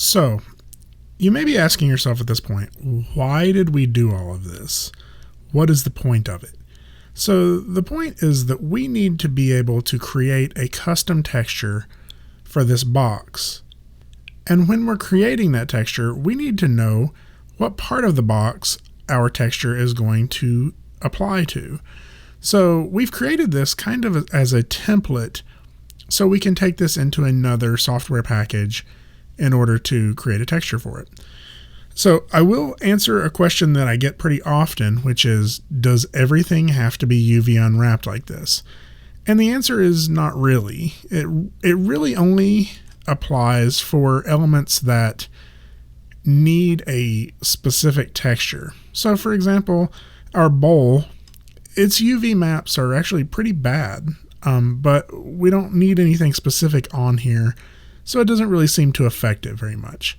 So, you may be asking yourself at this point, why did we do all of this? What is the point of it? So, the point is that we need to be able to create a custom texture for this box. And when we're creating that texture, we need to know what part of the box our texture is going to apply to. So we've created this kind of as a template so we can take this into another software package in order to create a texture for it. So I will answer a question that I get pretty often, which is, does everything have to be UV unwrapped like this? And the answer is not really. It really only applies for elements that need a specific texture. So for example, our bowl, its UV maps are actually pretty bad, but we don't need anything specific on here, so it doesn't really seem to affect it very much.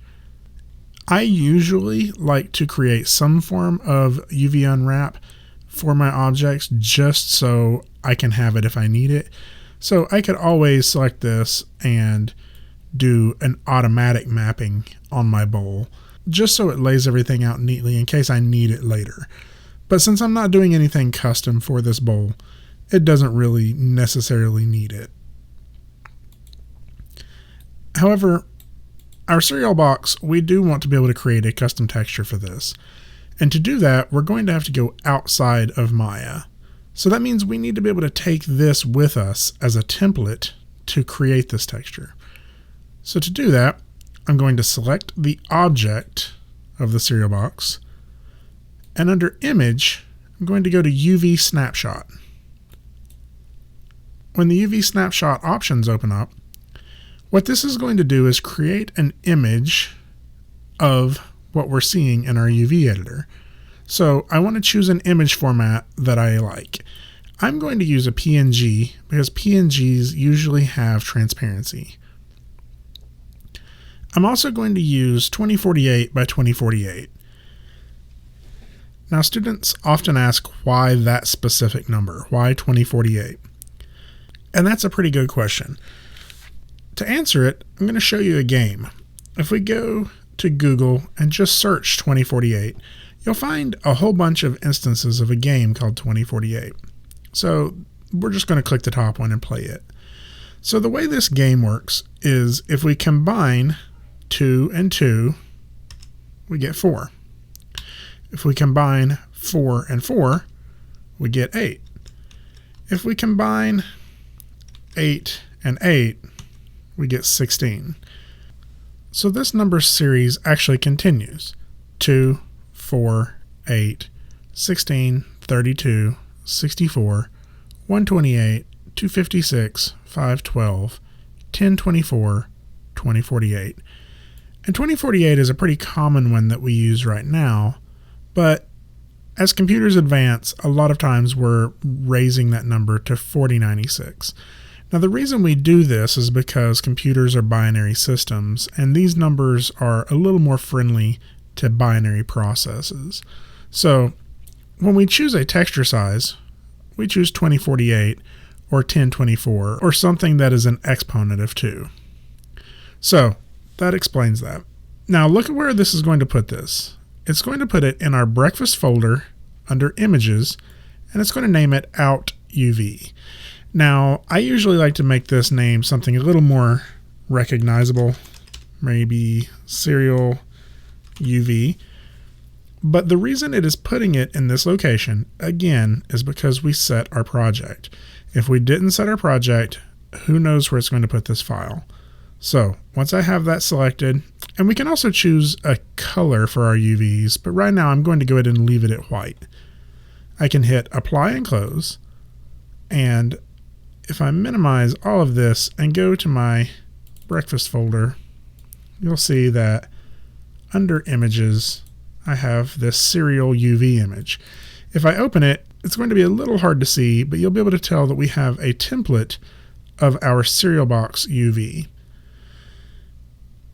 I usually like to create some form of UV unwrap for my objects just so I can have it if I need it. So I could always select this and do an automatic mapping on my bowl just so it lays everything out neatly in case I need it later. But since I'm not doing anything custom for this bowl, it doesn't really necessarily need it. However, our cereal box, we do want to be able to create a custom texture for this. And to do that, we're going to have to go outside of Maya. So that means we need to be able to take this with us as a template to create this texture. So to do that, I'm going to select the object of the cereal box, and under Image, I'm going to go to UV Snapshot. When the UV Snapshot options open up, what this is going to do is create an image of what we're seeing in our UV editor. So I want to choose an image format that I like. I'm going to use a PNG because PNGs usually have transparency. I'm also going to use 2048 by 2048. Now, students often ask why that specific number, why 2048? And that's a pretty good question. To answer it, I'm going to show you a game. If we go to Google and just search 2048, you'll find a whole bunch of instances of a game called 2048. So we're just going to click the top one and play it. So the way this game works is if we combine 2 and 2, we get 4. If we combine 4 and 4, we get 8. If we combine 8 and 8, we get 16. So this number series actually continues. 2, 4, 8, 16, 32, 64, 128, 256, 512, 1024, 2048. And 2048 is a pretty common one that we use right now, but as computers advance, a lot of times we're raising that number to 4096. Now the reason we do this is because computers are binary systems, and these numbers are a little more friendly to binary processes. So when we choose a texture size, we choose 2048 or 1024 or something that is an exponent of 2. So that explains that. Now look at where this is going to put this. It's going to put it in our breakfast folder under Images, and it's going to name it Out UV. Now, I usually like to make this name something a little more recognizable, maybe Cereal UV. But the reason it is putting it in this location, again, is because we set our project. If we didn't set our project, who knows where it's going to put this file. So once I have that selected, and we can also choose a color for our UVs, but right now I'm going to go ahead and leave it at white. I can hit Apply and Close, and if I minimize all of this and go to my breakfast folder, you'll see that under Images, I have this cereal UV image. If I open it, it's going to be a little hard to see, but you'll be able to tell that we have a template of our cereal box UV.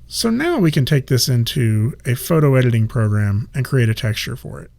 So now we can take this into a photo editing program and create a texture for it.